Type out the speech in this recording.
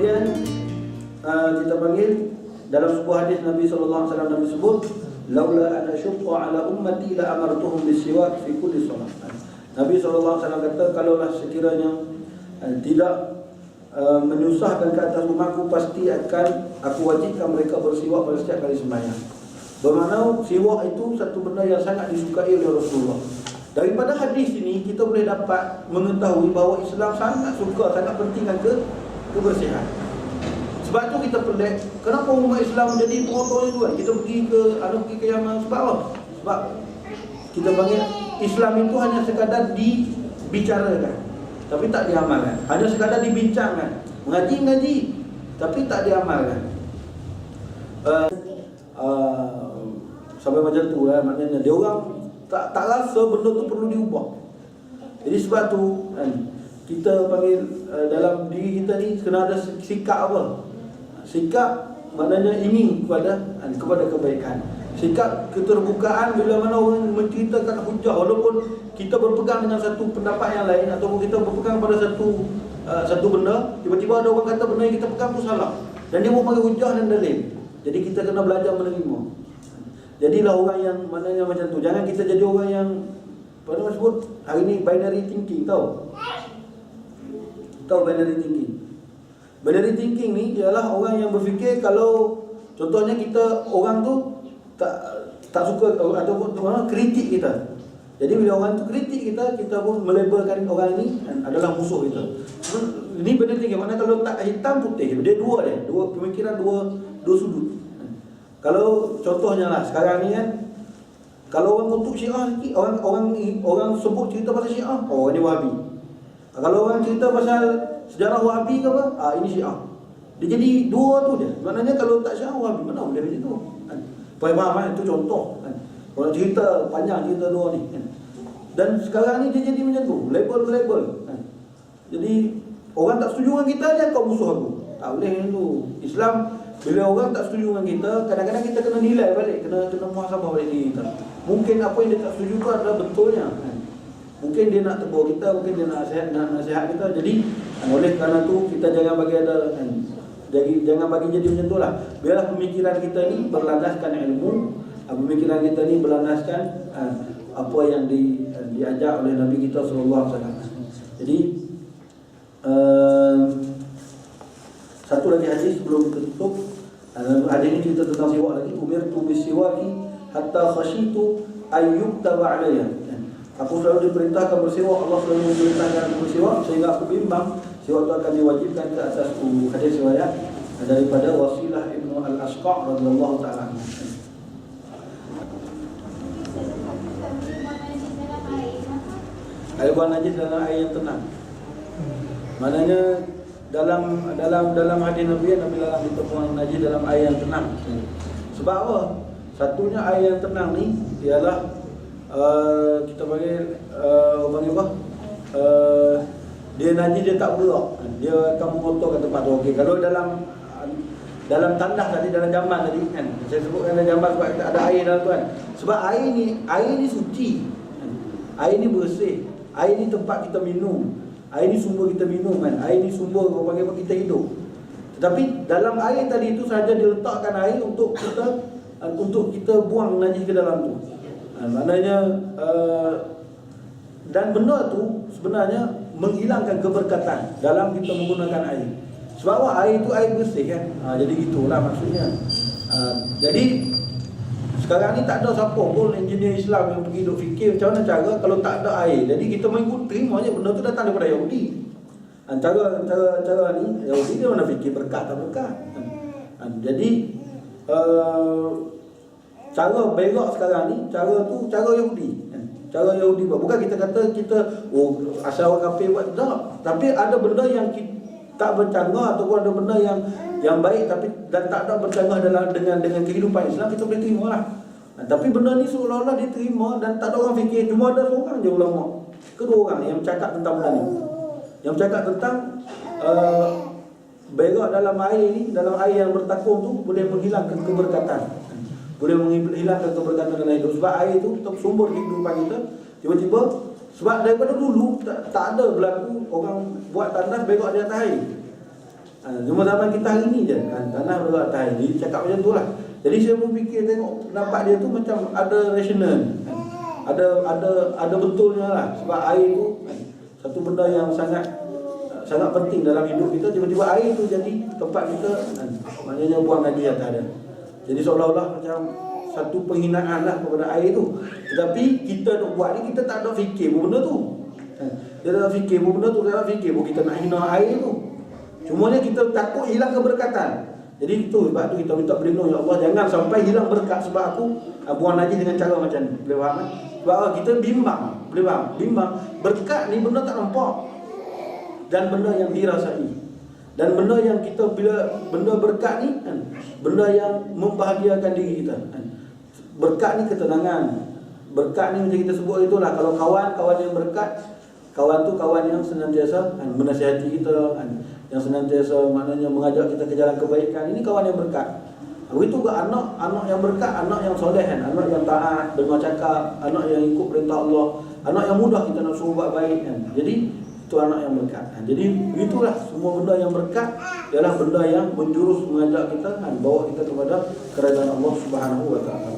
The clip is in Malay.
kemudian kita panggil dalam sebuah hadis Nabi sallallahu alaihi wasallam Nabi sebut, laula ana syaqqa ala ummati la amartuhum bisiwak fi kulli salat. Nabi sallallahu alaihi wasallam kata, kalaulah sekiranya tidak menyusahkan ke atas umatku, pasti akan aku wajibkan mereka bersiwak pada setiap kali sembahyang. Bermakna siwak itu satu benda yang sangat disukai oleh Rasulullah. Daripada hadis ini kita boleh dapat mengetahui bahawa Islam sangat suka, sangat pentingkan kebersihan. Sebab tu kita pelik, kenapa umat Islam jadi pengotor itu kan? Kita pergi ke Yaman sebab apa? Sebab kita panggil Islam itu hanya sekadar dibicarakan, tapi tak diamalkan. Hanya sekadar dibincangkan, mengaji, tapi tak diamalkan. Sampai macam tu lah, maknanya dia orang tak rasa benda tu perlu diubah. Jadi sebab tu kan, kita panggil dalam diri kita ni kena ada sikap apa? Sikap maknanya ingin kepada kebaikan. Sikap keterbukaan bila mana orang menceritakan hujah, walaupun kita berpegang dengan satu pendapat yang lain, ataupun kita berpegang pada satu benda, tiba-tiba ada orang kata benda yang kita pegang tu salah, dan dia mau bagi hujah dan dalil. Jadi kita kena belajar menerima. Jadilah orang yang maknanya macam tu. Jangan kita jadi orang yang apa nama sebut hari ni binary thinking, tahu binary thinking. Binary thinking ni ialah orang yang berfikir kalau contohnya kita orang tu tak suka ataupun kritik kita. Jadi bila orang tu kritik kita pun melabelkan orang ni adalah musuh kita. Ini binary thinking. Maknanya kalau tak hitam putih, dia dua pemikiran, dua sudut. Kalau contohnya lah sekarang ni kan, kalau orang kutuk Syiah sikit, orang sebut cerita pasal Syiah, oh ini Wahabi. Kalau orang cerita pasal sejarah Wahabi ke apa, ini Syiah. Dia jadi dua tu je. Maknanya kalau tak Syiah, Wahabi, mana boleh macam tu kan? Faham kan? Itu contoh kan. Kalau cerita panjang cerita dua ni kan. Dan sekarang ni dia jadi macam tu, label kan. Jadi orang tak setuju dengan kita, dia kau musuh aku. Tak boleh macam tu. Islam, bila orang tak setuju dengan kita, kadang-kadang kita kena nilai balik, kena muhasabah balik diri kita. Mungkin apa yang dia tak setuju tu adalah betulnya kan? Mungkin dia nak tegur kita, mungkin dia nak nasihat kita. Jadi oleh kerana tu kita jangan bagi kan? Jangan bagi jadi macam tu lah. Biarlah pemikiran kita ni berlandaskan ilmu, pemikiran kita ni berlandaskan apa yang diajar oleh Nabi kita sallallahu alaihi wasallam. Jadi satu lagi hadis sebelum kita tutup. Hadis ini cerita tentang siwak lagi. Umirtu bisiwaki hatta khashitu ayyuktaba alayya. Aku selalu diperintahkan bersiwak, Allah selalu diperintahkan bersiwak, sehingga aku bimbang siwak itu akan diwajibkan ke atasku. Hadis riwayat daripada Wasilah Ibnu Al-Asqa' radhiyallahu ta'ala. Air buang najis dalam air yang tenang. Maknanya dalam hadis Nabi larang kita buang najis dalam air yang tenang. Sebab apa? Satunya air yang tenang ni ialah kita panggil apa? Dia najis dia tak berak. Dia akan mengotorkan tempat tu. Okey, kalau dalam tandas tadi, dalam jamban tadi kan, saya sebutkan dalam jamban sebab ada air dalam tu kan. Sebab air ni suci. Air ni bersih. Air ni tempat kita minum. Air ni sumber kita minum kan. Air ni sumber bagaimana kita hidup. Tetapi dalam air tadi itu sahaja diletakkan air untuk kita buang najis ke dalam tu. Maknanya dan benda tu sebenarnya menghilangkan keberkatan dalam kita menggunakan air. Sebab apa? Air itu air bersih kan. Jadi gitulah maksudnya. Jadi sekarang ni tak ada siapa pun engineer Islam yang pergi duk fikir macam mana cara kalau tak ada air. Jadi kita mengikut terima je benda tu datang daripada Yahudi. Cara ni Yahudi dia mana fikir berkat tak berkat. Jadi cara berak sekarang ni cara Yahudi. Cara Yahudi buat. Bukan kita kata kita asal orang kafir buat, tak. Tapi ada benda yang tak bercanggah ataupun ada benda yang baik tapi dan tak ada bercanggah dengan kehidupan Islam, kita boleh terima lah. Tapi benda ni seolah-olah diterima dan tak ada orang fikir. Cuma ada seorang je ulama, kedua orang yang bercakap tentang benda ni, yang bercakap tentang berak dalam air ni, dalam air yang bertakung tu boleh menghilangkan keberkatan, boleh menghilangkan keberkatan dalam hidup. Sebab air tu sumber kehidupan kita. Tiba-tiba sebab daripada dulu tak ada berlaku orang buat tandas berak di atas air. Cuma zaman kita hari ni je tanah bergerak atas air. Jadi cakap macam tu lah. Jadi saya pun fikir tengok pendapat dia tu macam ada rasional, ada betulnya lah. Sebab air tu satu benda yang sangat penting dalam hidup kita. Tiba-tiba air tu jadi tempat kita maknanya buang haji atas dia. Jadi seolah-olah macam satu penghinaan lah kepada air tu. Tetapi kita nak buat ni, kita tak ada fikir pun benda tu. Kita tak fikir pun benda tu, kita tak fikir pun kita nak hina air tu. Cumanya kita takut hilang keberkatan. Jadi itu sebab tu kita minta berlindung, ya Allah jangan sampai hilang berkat sebab aku buang haji dengan cara macam ni. Boleh faham kan? Sebab kita bimbang, boleh faham? Bimbang. Berkat ni benda tak nampak dan benda yang dirasai. Dan benda yang kita bila benda berkat ni benda yang membahagiakan diri kita. Berkat ni ketenangan. Berkat ni macam kita sebut itulah, kalau kawan yang berkat, kawan tu kawan yang senantiasa menasihati kita, yang senantiasa maknanya mengajak kita ke jalan kebaikan. Ini kawan yang berkat. Begitu juga anak yang berkat, anak yang soleh, anak yang taat, dengar cakap, anak yang ikut perintah Allah, anak yang mudah kita nak suruh buat baik Jadi itu anak yang berkat. Jadi begitulah semua benda yang berkat ialah benda yang menjurus mengajak kita bawa kita kepada kerajaan Allah Subhanahu wa taala.